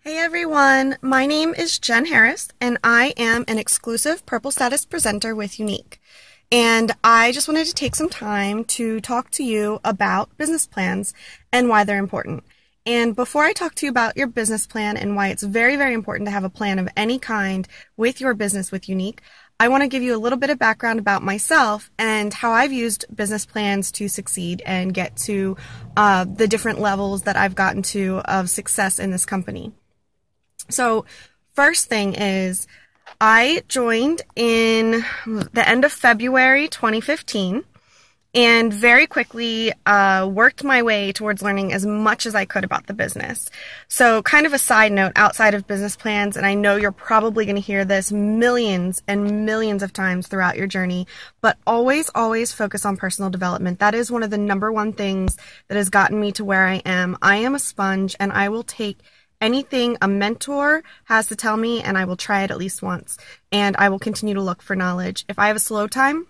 Hey everyone, my name is Jen Harris and I am an exclusive Purple Status presenter with Younique. And I just wanted to take some time to talk to you about business plans and why they're important. And before I talk to you about your business plan and why it's very, very important to have a plan of any kind with your business with Younique, I want to give you a little bit of background about myself and how I've used business plans to succeed and get to the different levels that I've gotten to of success in this company. So first thing is I joined in the end of February 2015 and very quickly worked my way towards learning as much as I could about the business. So kind of a side note outside of business plans, and I know you're probably going to hear this millions and millions of times throughout your journey, but always, always focus on personal development. That is one of the number one things that has gotten me to where I am. I am a sponge and I will take anything a mentor has to tell me and I will try it at least once, and I will continue to look for knowledge. If I have a slow time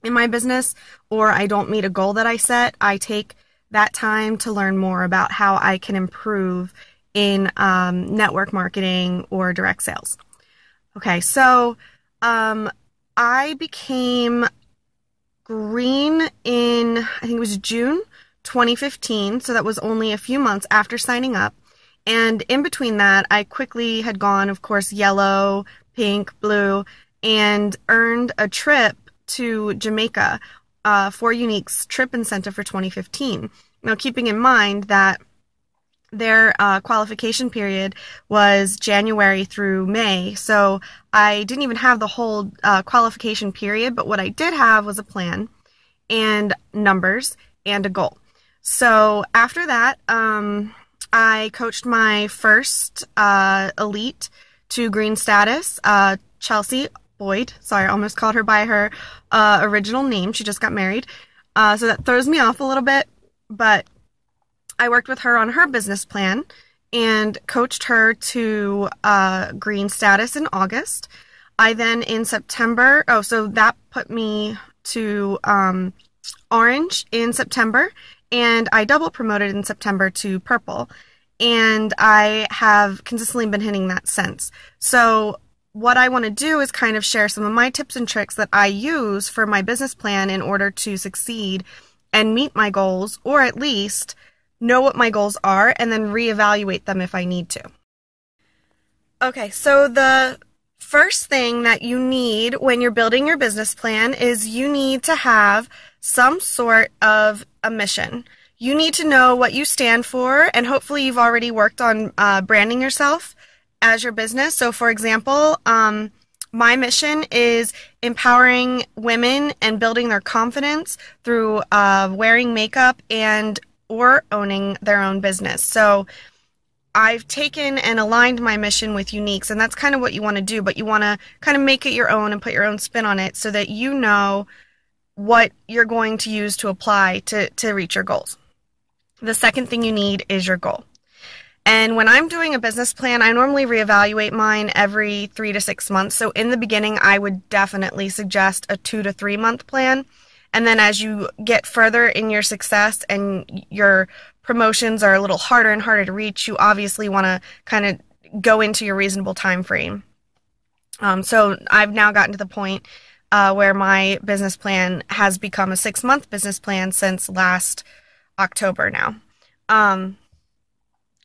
in my business or I don't meet a goal that I set, I take that time to learn more about how I can improve in network marketing or direct sales. Okay, so I became green in, I think it was June 2015, so that was only a few months after signing up. And in between that, I quickly had gone, of course, yellow, pink, blue, and earned a trip to Jamaica for Younique's trip incentive for 2015. Now, keeping in mind that their qualification period was January through May, so I didn't even have the whole qualification period, but what I did have was a plan and numbers and a goal. So after that, I coached my first elite to green status, Chelsea Boyd. Sorry, I almost called her by her original name. She just got married. So that throws me off a little bit, but I worked with her on her business plan and coached her to green status in August. I then in September, so that put me to orange in September, and I double promoted in September to purple, and I have consistently been hitting that since. So what I want to do is kind of share some of my tips and tricks that I use for my business plan in order to succeed and meet my goals, or at least know what my goals are and then reevaluate them if I need to. Okay, so the first thing that you need when you're building your business plan is you need to have some sort of a mission. You need to know what you stand for, and hopefully you've already worked on branding yourself as your business. So for example, my mission is empowering women and building their confidence through wearing makeup and or owning their own business. So I've taken and aligned my mission with Younique's, and that's kind of what you want to do, but you want to kind of make it your own and put your own spin on it so that you know what you're going to use to apply to reach your goals. The second thing you need is your goal. And when I'm doing a business plan, I normally reevaluate mine every 3 to 6 months. So in the beginning, I would definitely suggest a 2 to 3 month plan. And then as you get further in your success and your promotions are a little harder and harder to reach, you obviously want to kind of go into your reasonable time frame. So I've now gotten to the point where my business plan has become a 6-month business plan since last October now.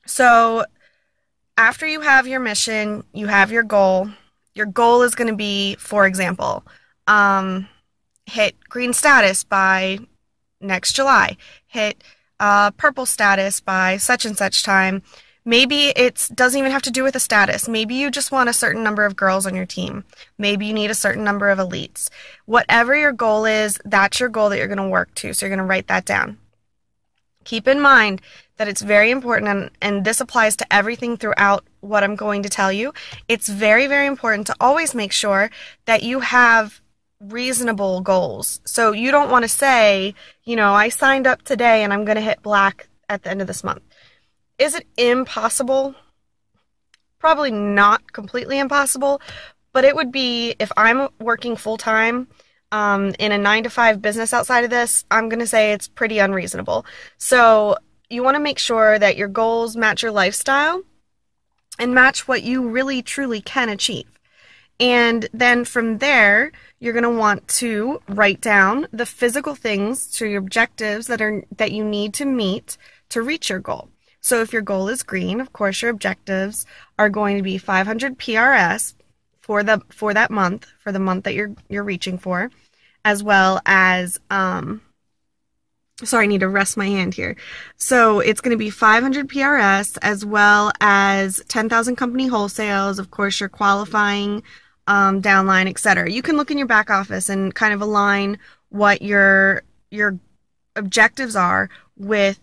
So after you have your mission, you have your goal. Your goal is going to be, for example, hit green status by next July, hit purple status by such and such time. Maybe it doesn't even have to do with a status. Maybe you just want a certain number of girls on your team. Maybe you need a certain number of elites. Whatever your goal is, that's your goal that you're going to work to. So you're going to write that down. Keep in mind that it's very important, and this applies to everything throughout what I'm going to tell you. It's very, very important to always make sure that you have reasonable goals. So you don't want to say, I signed up today and I'm going to hit black at the end of this month. Is it impossible? Probably not completely impossible, but it would be, if I'm working full-time in a 9-to-5 business outside of this, I'm going to say it's pretty unreasonable. So you want to make sure that your goals match your lifestyle and match what you really truly can achieve. And then from there, you're going to want to write down the physical things to your objectives that you need to meet to reach your goal. So if your goal is green, of course, your objectives are going to be 500 PRS for that month, for the month that you're reaching for, as well as sorry, I need to rest my hand here. So it's going to be 500 PRS as well as 10,000 company wholesales. Of course, you're qualifying downline, etc. You can look in your back office and kind of align what your objectives are with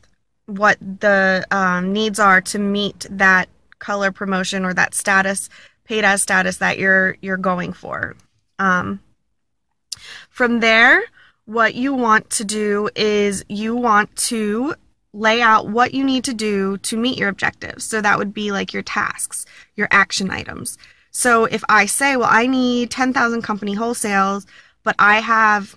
what the needs are to meet that color promotion or that status, paid as status that you're going for. From there, what you want to do is you want to lay out what you need to do to meet your objectives. So that would be like your tasks, your action items. So if I say, well, I need 10,000 company wholesales, but I have,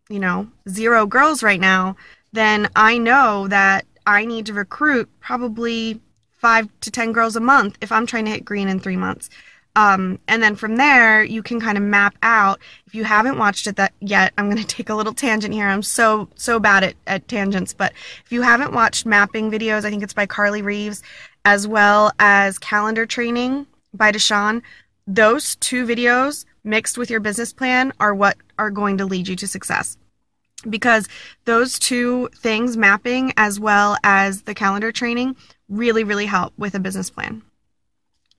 0 girls right now, then I know that I need to recruit probably 5 to 10 girls a month if I'm trying to hit green in 3 months. And then from there, you can kind of map out. If you haven't watched it yet, I'm going to take a little tangent here. I'm so bad at tangents, but if you haven't watched mapping videos, I think it's by Carly Reeves, as well as calendar training by Deshawn, those 2 videos mixed with your business plan are what are going to lead you to success. Because those 2 things, mapping as well as the calendar training, really, really help with a business plan.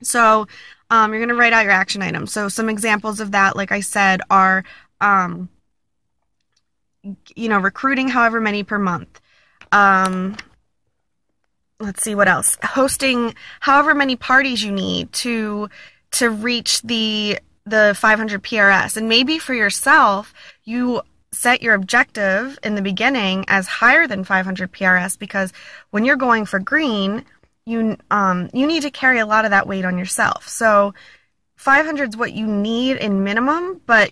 So you're going to write out your action items. So some examples of that, like I said, are, recruiting however many per month. Let's see what else. Hosting however many parties you need to reach the 500 PRS. And maybe for yourself, you set your objective in the beginning as higher than 500 PRS, because when you're going for green, you need to carry a lot of that weight on yourself. So 500 is what you need in minimum, but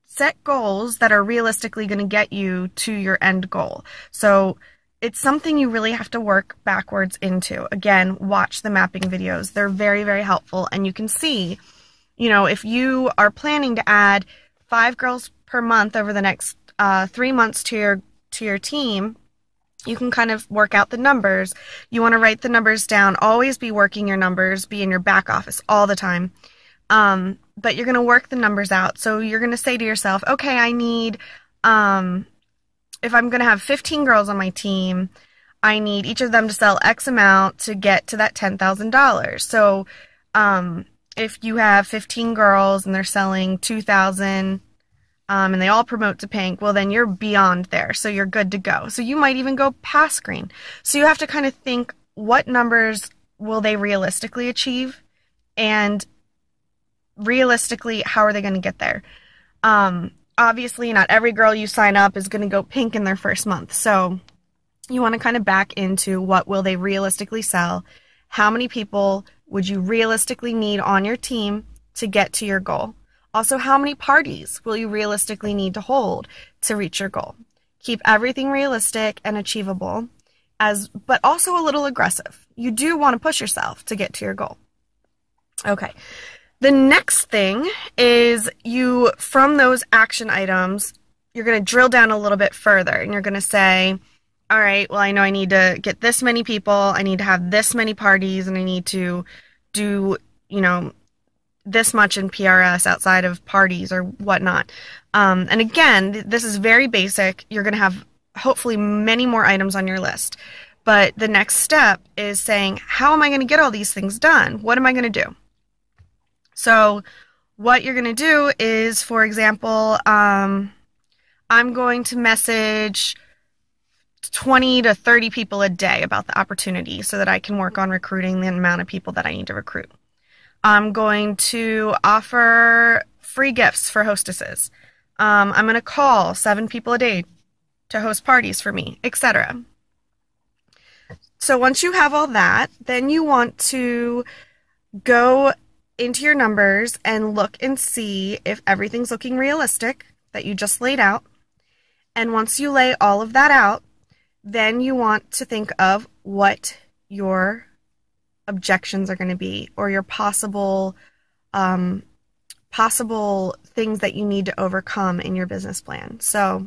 set goals that are realistically going to get you to your end goal. So it's something you really have to work backwards into. Again, watch the mapping videos. They're very, very helpful. And you can see, if you are planning to add 5 girls per month over the next 3 months to your team, you can kind of work out the numbers. You want to write the numbers down. Always be working your numbers. Be in your back office all the time. But you're going to work the numbers out. So you're going to say to yourself, okay, I need... if I'm going to have 15 girls on my team, I need each of them to sell X amount to get to that $10,000. So if you have 15 girls and they're selling 2,000 and they all promote to pink, well, then you're beyond there. So you're good to go. So you might even go past green. So you have to kind of think, what numbers will they realistically achieve? And realistically, how are they going to get there? Obviously, not every girl you sign up is going to go pink in their first month. So you want to kind of back into what will they realistically sell? How many people would you realistically need on your team to get to your goal? Also, how many parties will you realistically need to hold to reach your goal? Keep everything realistic and achievable, but also a little aggressive. You do want to push yourself to get to your goal. Okay. The next thing is from those action items, you're going to drill down a little bit further, and you're going to say, all right, well, I know I need to get this many people, I need to have this many parties, and I need to do, this much in PRS outside of parties or whatnot. And again, this is very basic. You're going to have hopefully many more items on your list. But the next step is saying, how am I going to get all these things done? What am I going to do? So what you're going to do is, for example, I'm going to message 20 to 30 people a day about the opportunity so that I can work on recruiting the amount of people that I need to recruit. I'm going to offer free gifts for hostesses. I'm going to call 7 people a day to host parties for me, etc. So once you have all that, then you want to go into your numbers and look and see if everything's looking realistic that you just laid out. And once you lay all of that out, then you want to think of what your objections are going to be, or your possible things that you need to overcome in your business plan. So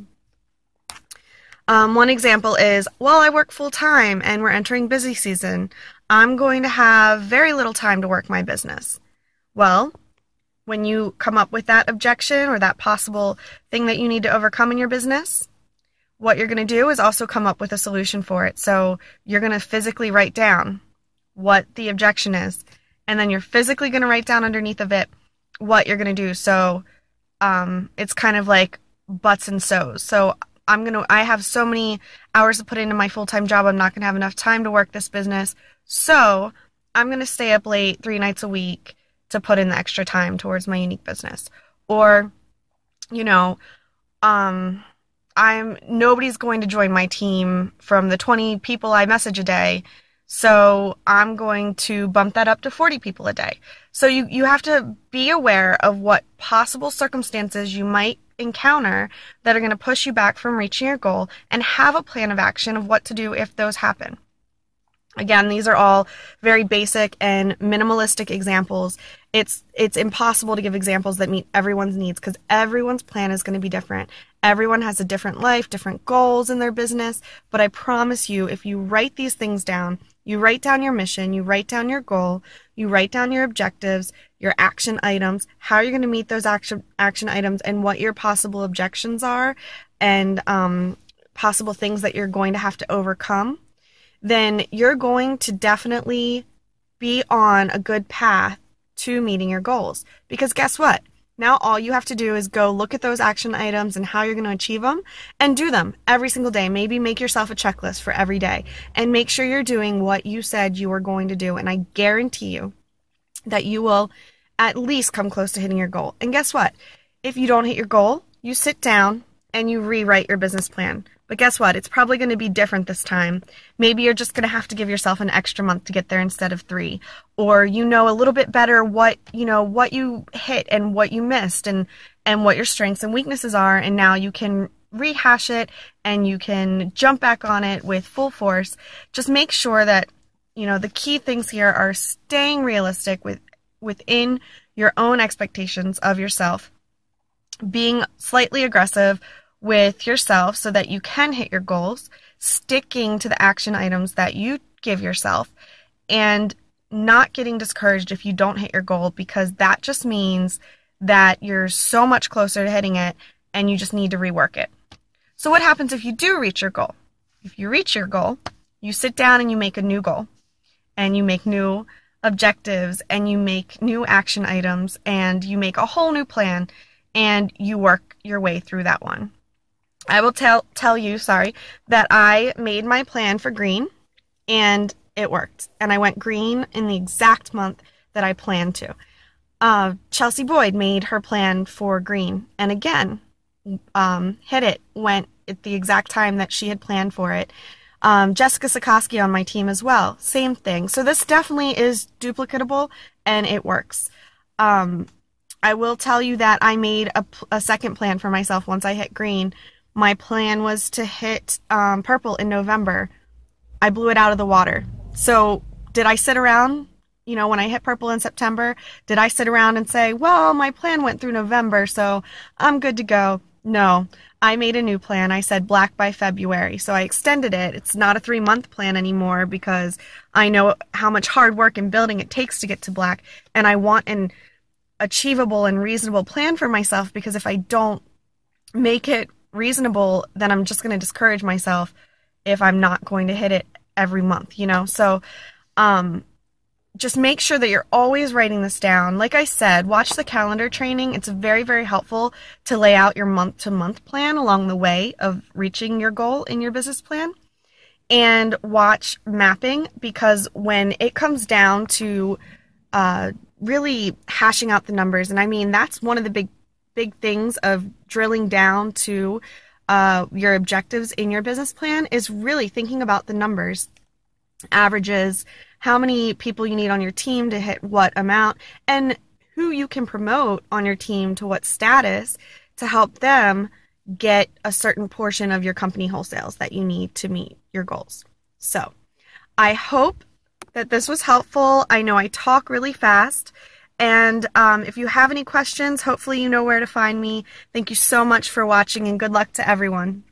one example is, well, I work full time and we're entering busy season. I'm going to have very little time to work my business. Well, when you come up with that objection or that possible thing that you need to overcome in your business, what you're going to do is also come up with a solution for it. So you're going to physically write down what the objection is, and then you're physically going to write down underneath of it what you're going to do. So it's kind of like buts and so's. So I have so many hours to put into my full-time job, I'm not going to have enough time to work this business. So I'm going to stay up late 3 nights a week to put in the extra time towards my unique business. Or, nobody's going to join my team from the 20 people I message a day. So I'm going to bump that up to 40 people a day. So you have to be aware of what possible circumstances you might encounter that are going to push you back from reaching your goal, and have a plan of action of what to do if those happen. Again, these are all very basic and minimalistic examples. It's impossible to give examples that meet everyone's needs, because everyone's plan is going to be different. Everyone has a different life, different goals in their business. But I promise you, if you write these things down, you write down your mission, you write down your goal, you write down your objectives, your action items, how you're going to meet those action items, and what your possible objections are, and possible things that you're going to have to overcome, then you're going to definitely be on a good path to meeting your goals. Because guess what? Now all you have to do is go look at those action items and how you're going to achieve them, and do them every single day. Maybe make yourself a checklist for every day and make sure you're doing what you said you were going to do. And I guarantee you that you will at least come close to hitting your goal. And guess what? If you don't hit your goal, you sit down and you rewrite your business plan. But guess what? It's probably going to be different this time. Maybe you're just going to have to give yourself an extra month to get there instead of 3. Or you know a little bit better what you hit and what you missed, and what your strengths and weaknesses are, and now you can rehash it and you can jump back on it with full force. Just make sure that the key things here are staying realistic within your own expectations of yourself, being slightly aggressive with yourself so that you can hit your goals, sticking to the action items that you give yourself, and not getting discouraged if you don't hit your goal, because that just means that you're so much closer to hitting it and you just need to rework it. So what happens if you do reach your goal? If you reach your goal, you sit down and you make a new goal, and you make new objectives, and you make new action items, and you make a whole new plan, and you work your way through that one. I will tell you that I made my plan for green, and it worked. And I went green in the exact month that I planned to. Chelsea Boyd made her plan for green, and again, hit it, went at the exact time that she had planned for it. Jessica Sikoski on my team as well, same thing. So this definitely is duplicatable, and it works. I will tell you that I made a second plan for myself once I hit green. My plan was to hit purple in November. I blew it out of the water. So did I sit around, when I hit purple in September, did I sit around and say, well, my plan went through November, so I'm good to go? No, I made a new plan. I said black by February. So I extended it. It's not a 3-month plan anymore, because I know how much hard work and building it takes to get to black. And I want an achievable and reasonable plan for myself, because if I don't make it reasonable, then I'm just going to discourage myself if I'm not going to hit it every month, So just make sure that you're always writing this down. Like I said, watch the calendar training. It's very, very helpful to lay out your month-to-month plan along the way of reaching your goal in your business plan. And watch mapping, because when it comes down to really hashing out the numbers, and I mean, that's one of the big things of drilling down to your objectives in your business plan, is really thinking about the numbers, averages, how many people you need on your team to hit what amount, and who you can promote on your team to what status to help them get a certain portion of your company wholesales that you need to meet your goals. So I hope that this was helpful. I know I talk really fast. And if you have any questions, hopefully you know where to find me. Thank you so much for watching, and good luck to everyone.